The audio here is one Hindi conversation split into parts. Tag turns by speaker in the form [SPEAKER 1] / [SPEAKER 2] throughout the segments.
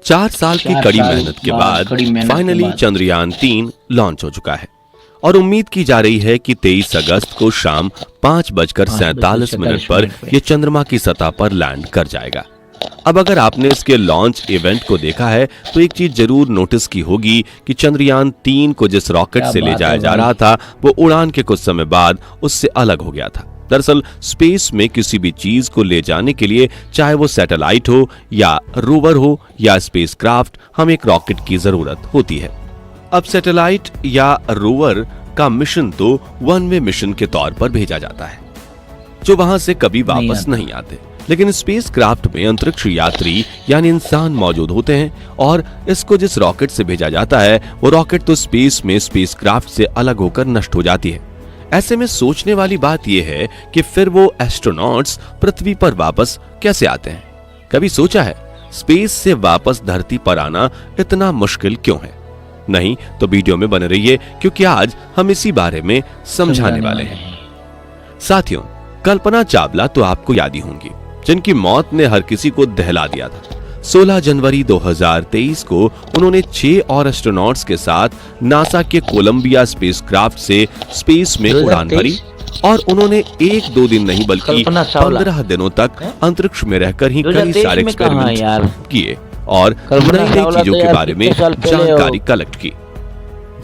[SPEAKER 1] 4 साल की कड़ी मेहनत के बाद फाइनली चंद्रयान 3 लॉन्च हो चुका है और उम्मीद की जा रही है कि 23 अगस्त को शाम 5:47 पर यह चंद्रमा की सतह पर लैंड कर जाएगा। अब अगर आपने इसके लॉन्च इवेंट को देखा है तो एक चीज जरूर नोटिस की होगी कि चंद्रयान 3 को जिस रॉकेट से ले जाया जा रहा था वो उड़ान के कुछ समय बाद उससे अलग हो गया था। दरअसल स्पेस में किसी भी चीज को ले जाने के लिए, चाहे वो सैटेलाइट हो या रोवर हो या स्पेसक्राफ्ट, हमें एक रॉकेट की जरूरत होती है। अब सैटेलाइट या रोवर का मिशन तो वन वे मिशन के तौर पर भेजा जाता है जो वहां से कभी वापस नहीं आते, लेकिन स्पेसक्राफ्ट में अंतरिक्ष यात्री यानी इंसान मौजूद होते हैं और इसको जिस रॉकेट से भेजा जाता है वो रॉकेट तो स्पेस में स्पेसक्राफ्ट से अलग होकर नष्ट हो जाती है। ऐसे में सोचने वाली बात यह है कि फिर वो एस्ट्रोनॉट्स पृथ्वी पर वापस कैसे आते हैं? कभी सोचा है स्पेस से वापस धरती पर आना इतना मुश्किल क्यों है? नहीं तो वीडियो में बने रहिए क्योंकि आज हम इसी बारे में समझाने वाले हैं। साथियों, कल्पना चावला तो आपको याद ही होंगी, जिनकी मौत ने हर किसी को दहला दिया था। 16 जनवरी 2023 को उन्होंने 6 और एस्ट्रोनॉट्स के साथ नासा के कोलंबिया स्पेसक्राफ्ट से स्पेस में उड़ान भरी और उन्होंने 1-2 दिन नहीं बल्कि 15 दिनों तक अंतरिक्ष में रहकर ही कई सारे एक्सपेरिमेंट किए और नई चीजों के बारे में जानकारी कलेक्ट की।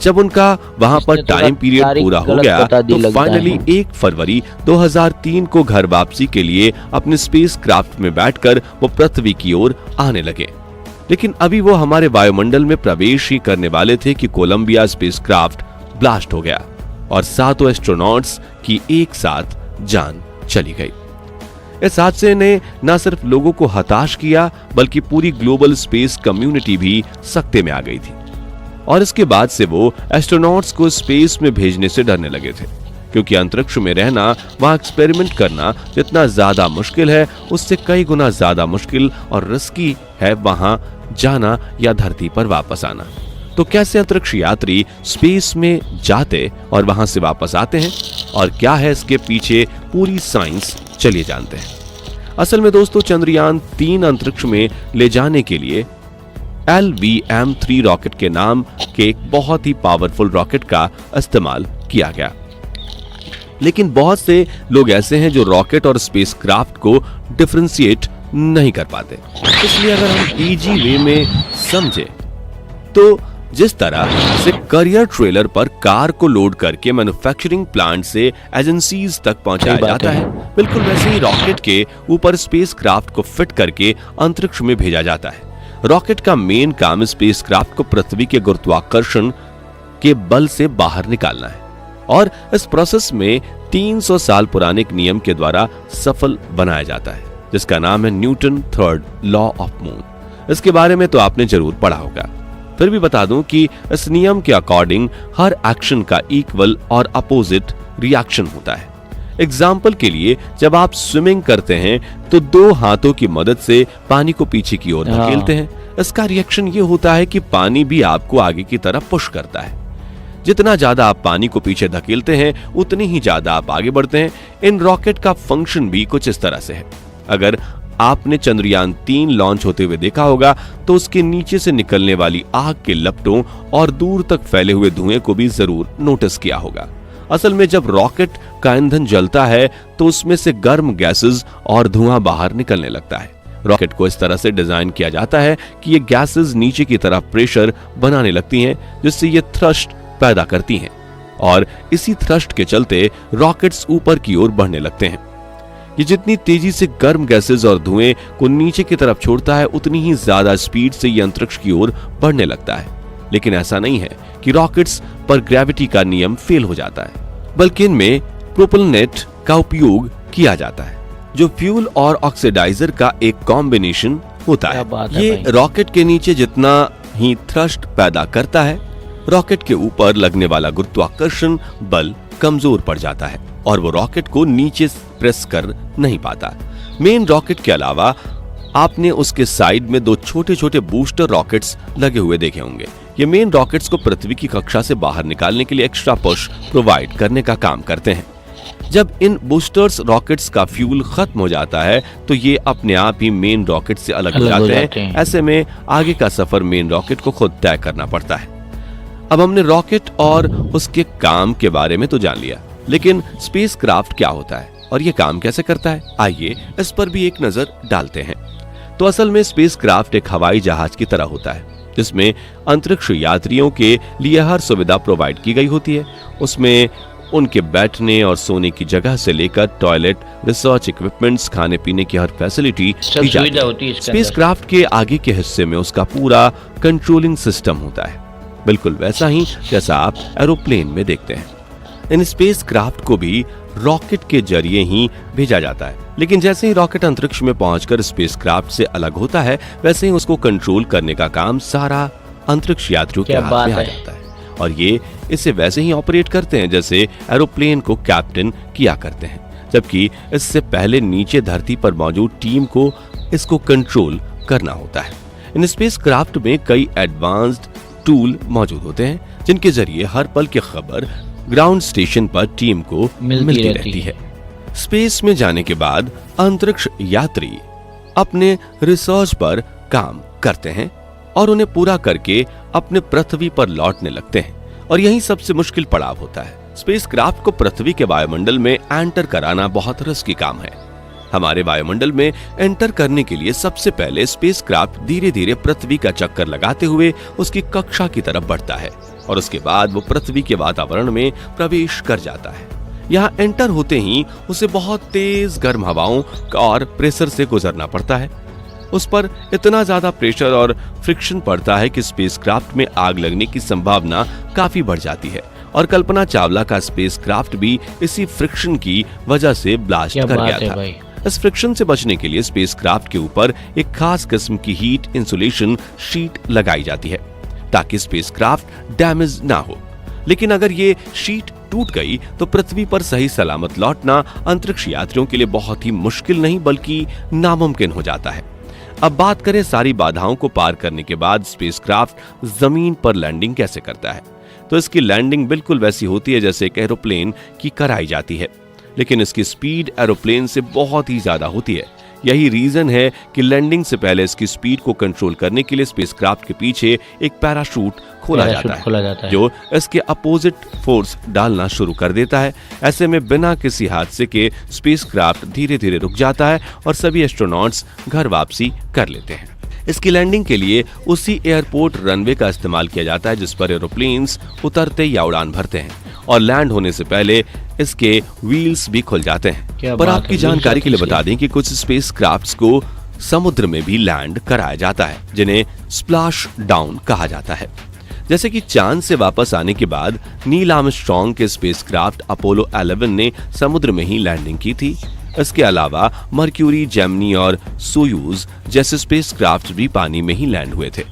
[SPEAKER 1] जब उनका वहां पर टाइम पीरियड पूरा हो गया तो फाइनली 1 फरवरी 2003 को घर वापसी के लिए अपने स्पेसक्राफ्ट में बैठकर वो पृथ्वी की ओर आने लगे। लेकिन अभी वो हमारे वायुमंडल में प्रवेश ही करने वाले थे कि कोलंबिया स्पेसक्राफ्ट ब्लास्ट हो गया और 7 एस्ट्रोनॉट्स की एक साथ जान चली गई। इस हादसे ने न सिर्फ लोगों को हताश किया बल्कि पूरी ग्लोबल स्पेस कम्युनिटी भी सकते में आ गई थी और इसके बाद से वो एस्ट्रोनॉट्स को स्पेस में भेजने से डरने लगे थे, क्योंकि अंतरिक्ष में रहना, वहां एक्सपेरिमेंट करना जितना ज्यादा मुश्किल है उससे कई गुना ज्यादा मुश्किल और रिस्की है वहां जाना या धरती पर वापस आना। तो कैसे अंतरिक्ष यात्री स्पेस में जाते और वहां से वापस आते हैं और क्या है इसके पीछे पूरी साइंस, चलिए जानते हैं। असल में दोस्तों, चंद्रयान 3 अंतरिक्ष में ले जाने के लिए LVM-3 रॉकेट के नाम के एक बहुत ही पावरफुल रॉकेट का इस्तेमाल किया गया। लेकिन बहुत से लोग ऐसे हैं जो रॉकेट और स्पेसक्राफ्ट को डिफरेंशिएट नहीं कर पाते। इसलिए अगर हम इजी वे में समझे तो जिस तरह से करियर ट्रेलर पर कार को लोड करके मैन्युफैक्चरिंग प्लांट से एजेंसीज तक पहुंचाया जाता है, बिल्कुल वैसे ही रॉकेट के ऊपर स्पेसक्राफ्ट को फिट करके अंतरिक्ष में भेजा जाता है। रॉकेट का मेन काम स्पेसक्राफ्ट को पृथ्वी के गुरुत्वाकर्षण के बल से बाहर निकालना है और इस प्रोसेस में 300 साल पुराने एक नियम के द्वारा सफल बनाया जाता है जिसका नाम है Newton third law of moon. इसके बारे में तो आपने जरूर पढ़ा होगा, फिर भी बता दूं कि इस नियम के अकॉर्डिंग हर एक्शन का इक्वल और अपोजिट रिएक्शन होता है। एग्जाम्पल के लिए, जब आप स्विमिंग करते हैं तो 2 हाथों की मदद से पानी को पीछे की ओर धकेलते हैं। इसका रिएक्शन ये होता है कि पानी भी आपको आगे की तरफ पुश करता है। जितना ज्यादा आप पानी को पीछे धकेलते हैं उतनी ही ज्यादा आप आगे बढ़ते हैं। इन रॉकेट का फंक्शन भी कुछ इस तरह से है। अगर आपने चंद्रयान 3 लॉन्च होते हुए देखा होगा तो उसके नीचे से निकलने वाली आग के लपटों और दूर तक फैले हुए धुएं को भी जरूर नोटिस किया होगा। असल में जब रॉकेट का ईंधन जलता है तो उसमें से गर्म गैसेस और धुआं बाहर निकलने लगता है। रॉकेट को इस तरह से डिजाइन किया जाता है कि ये गैसेस नीचे की तरफ प्रेशर बनाने लगती हैं जिससे ये थ्रस्ट पैदा करती हैं और इसी थ्रस्ट के चलते रॉकेट्स ऊपर की ओर बढ़ने लगते हैं। ये जितनी तेजी से गर्म गैसेस और धुएं को नीचे की तरफ छोड़ता है उतनी ही ज्यादा स्पीड से ये अंतरिक्ष की ओर बढ़ने लगता है। लेकिन ऐसा नहीं है कि रॉकेट्स पर ग्रेविटी का नियम फेल हो जाता है, बल्कि इनमें प्रोपेलनेट का उपयोग किया जाता है जो फ्यूल और ऑक्सीडाइजर का एक कॉम्बिनेशन होता है। ये रॉकेट के नीचे जितना ही थ्रस्ट पैदा करता है, रॉकेट के ऊपर लगने वाला गुरुत्वाकर्षण बल कमजोर पड़ जाता है और वो रॉकेट को नीचे प्रेस कर नहीं पाता। मेन रॉकेट के अलावा आपने उसके साइड में 2 छोटे छोटे बूस्टर रॉकेट्स लगे हुए देखे होंगे। ये मेन रॉकेट्स को पृथ्वी की कक्षा से बाहर निकालने के लिए एक्स्ट्रा पुश प्रोवाइड करने का काम करते हैं। जब इन बूस्टर्स रॉकेट्स का फ्यूल खत्म हो जाता है तो ये अपने आप ही मेन रॉकेट से अलग हो जाते हैं। ऐसे में आगे का सफर मेन रॉकेट को खुद तय करना पड़ता है। अब हमने रॉकेट और उसके काम के बारे में तो जान लिया, लेकिन स्पेसक्राफ्ट क्या होता है और ये काम कैसे करता है, आइए इस पर भी एक नजर डालते हैं। तो असल में स्पेसक्राफ्ट एक हवाई जहाज की तरह होता है जिसमें अंतरिक्ष यात्रियों के लिए हर सुविधा प्रोवाइड की गई होती है। उसमें उनके बैठने और सोने की जगह से लेकर टॉयलेट, रिसर्च इक्विपमेंट्स, खाने पीने की हर फैसिलिटी दी जाती है। स्पेसक्राफ्ट के आगे के हिस्से में उसका पूरा कंट्रोलिंग सिस्टम होता है, बिल्कुल वैसा ही जैसा आप एरोप्लेन में देखते हैं। इन स्पेसक्राफ्ट को भी रॉकेट के जरिए ही भेजा जाता है, लेकिन जैसे ही रॉकेट अंतरिक्ष में पहुंचकर स्पेसक्राफ्ट से अलग होता है वैसे ही उसको कंट्रोल करने का काम सारा अंतरिक्ष यात्रियों के हाथ में आ जाता है और ये इसे वैसे ही ऑपरेट करते हैं जैसे एरोप्लेन को कैप्टन किया करते हैं, जबकि इससे पहले नीचे धरती पर मौजूद टीम को इसको कंट्रोल करना होता है। इन स्पेसक्राफ्ट में कई एडवांस्ड टूल मौजूद होते हैं जिनके जरिए हर पल की खबर ग्राउंड स्टेशन पर टीम को मिलती रहती है। स्पेस में जाने के बाद अंतरिक्ष यात्री अपने रिसर्च पर काम करते हैं और उन्हें पूरा करके अपने पृथ्वी पर लौटने लगते हैं और यही सबसे मुश्किल पड़ाव होता है। स्पेसक्राफ्ट को पृथ्वी के वायुमंडल में एंटर कराना बहुत रिस्की काम है। हमारे वायुमंडल में एंटर करने के लिए सबसे पहले स्पेसक्राफ्ट धीरे धीरे पृथ्वी का चक्कर लगाते हुए उसकी कक्षा की तरफ बढ़ता है और उसके बाद वो पृथ्वी के वातावरण में प्रवेश कर जाता है। यहाँ एंटर होते ही उसे बहुत तेज गर्म हवाओं और प्रेशर से गुजरना पड़ता है। उस पर इतना ज्यादा प्रेशर और फ्रिक्शन पड़ता है कि स्पेसक्राफ्ट में आग लगने की संभावना काफी बढ़ जाती है और कल्पना चावला का स्पेसक्राफ्ट भी इसी फ्रिक्शन की वजह से ब्लास्ट कर गया था। इस फ्रिक्शन से बचने के लिए स्पेसक्राफ्ट के ऊपर एक खास किस्म की हीट इंसुलेशन शीट लगाई जाती है ताकि स्पेसक्राफ्ट डैमेज ना हो। लेकिन अगर ये शीट टूट गई तो पृथ्वी पर सही सलामत लौटना अंतरिक्ष यात्रियों के लिए बहुत ही मुश्किल नहीं बल्कि नामुमकिन हो जाता है। अब बात करें सारी बाधाओं को पार करने के बाद स्पेसक्राफ्ट जमीन पर लैंडिंग कैसे करता है, तो इसकी लैंडिंग बिल्कुल वैसी होती है जैसे एक एरोप्लेन की कराई जाती है, लेकिन इसकी स्पीड एरोप्लेन से बहुत ही ज्यादा होती है। यही रीजन है कि लैंडिंग से पहले इसकी स्पीड को कंट्रोल करने के लिए स्पेसक्राफ्ट के पीछे एक पैराशूट खोला जाता है जो इसके अपोजिट फोर्स डालना शुरू कर देता है। ऐसे में बिना किसी हादसे के स्पेसक्राफ्ट धीरे धीरे रुक जाता है और सभी एस्ट्रोनॉट्स घर वापसी कर लेते हैं। इसकी लैंडिंग के लिए उसी एयरपोर्ट रनवे का इस्तेमाल किया जाता है जिस पर एरोप्लेन्स उतरते या उड़ान भरते हैं और लैंड होने से पहले इसके व्हील्स भी खुल जाते हैं। पर आपकी जानकारी के लिए बता दें कि कुछ स्पेसक्राफ्ट्स को समुद्र में भी लैंड कराया जाता है जिन्हें स्प्लैश डाउन कहा जाता है। जैसे कि चांद से वापस आने के बाद नील आर्मस्ट्रॉन्ग के स्पेसक्राफ्ट अपोलो 11 ने समुद्र में ही लैंडिंग की थी। इसके अलावा मर्क्यूरी, जेमिनी और सोयूज जैसे स्पेसक्राफ्ट भी पानी में ही लैंड हुए थे,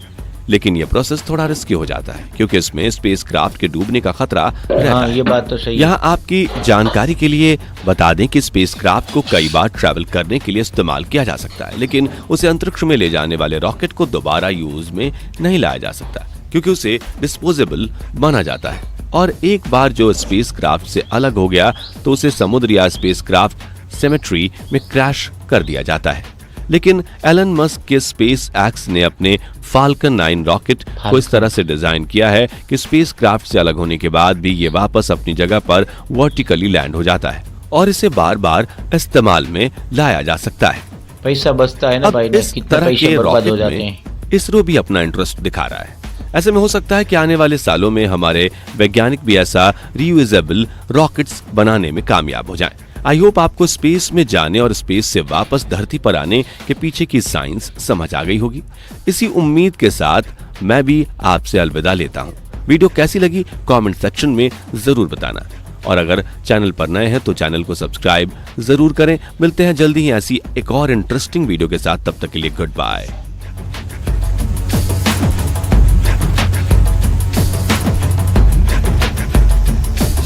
[SPEAKER 1] लेकिन यह प्रोसेस थोड़ा रिस्की हो जाता है क्योंकि इसमें स्पेसक्राफ्ट के डूबने का खतरा रहता है।
[SPEAKER 2] ये बात तो सही है।
[SPEAKER 1] यहाँ आपकी जानकारी के लिए बता दें कि स्पेसक्राफ्ट को कई बार ट्रैवल करने के लिए इस्तेमाल किया जा सकता है, लेकिन उसे अंतरिक्ष में ले जाने वाले रॉकेट को दोबारा यूज में नहीं लाया जा सकता क्योंकि उसे डिस्पोजेबल माना जाता है और एक बार जो स्पेसक्राफ्ट से अलग हो गया तो उसे समुद्र या स्पेसक्राफ्ट सेमेट्री में क्रैश कर दिया जाता है। लेकिन एलन मस्क के स्पेस एक्स ने अपने फाल्कन 9 रॉकेट को इस तरह से डिजाइन किया है कि स्पेसक्राफ्ट से अलग होने के बाद भी ये वापस अपनी जगह पर वर्टिकली लैंड हो जाता है और इसे बार बार इस्तेमाल में लाया जा सकता है।
[SPEAKER 2] पैसा बचता है ना भाई,
[SPEAKER 1] इस तरह के रॉकेट में इसरो भी अपना इंटरेस्ट दिखा रहा है। ऐसे में हो सकता है कि आने वाले सालों में हमारे वैज्ञानिक भी ऐसा रीयूजेबल रॉकेट्स बनाने में कामयाब हो जाएं। आई होप आपको स्पेस में जाने और स्पेस से वापस धरती पर आने के पीछे की साइंस समझ आ गई होगी। इसी उम्मीद के साथ मैं भी आपसे अलविदा लेता हूँ। वीडियो कैसी लगी कमेंट सेक्शन में जरूर बताना और अगर चैनल पर नए हैं तो चैनल को सब्सक्राइब जरूर करें। मिलते हैं जल्दी ही ऐसी एक और इंटरेस्टिंग वीडियो के साथ, तब तक के लिए गुड बाय।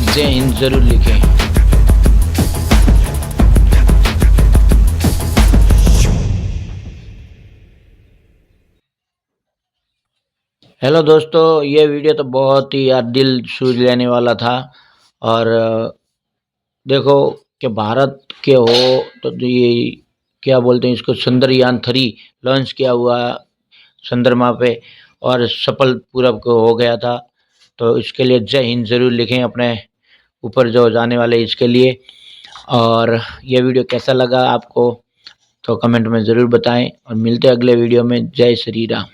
[SPEAKER 2] जय हिंद जरूर लिखें। हेलो दोस्तों, ये वीडियो तो बहुत ही यार दिल छू लेने वाला था और देखो कि भारत के हो तो ये क्या बोलते हैं इसको, चंद्रयान-3 लॉन्च किया हुआ चंद्रमा पे और सफल पूर्वक हो गया था। तो इसके लिए जय हिंद ज़रूर लिखें अपने ऊपर जो जाने वाले इसके लिए। और ये वीडियो कैसा लगा आपको तो कमेंट में ज़रूर बताएं और मिलते हैं अगले वीडियो में। जय श्री राम।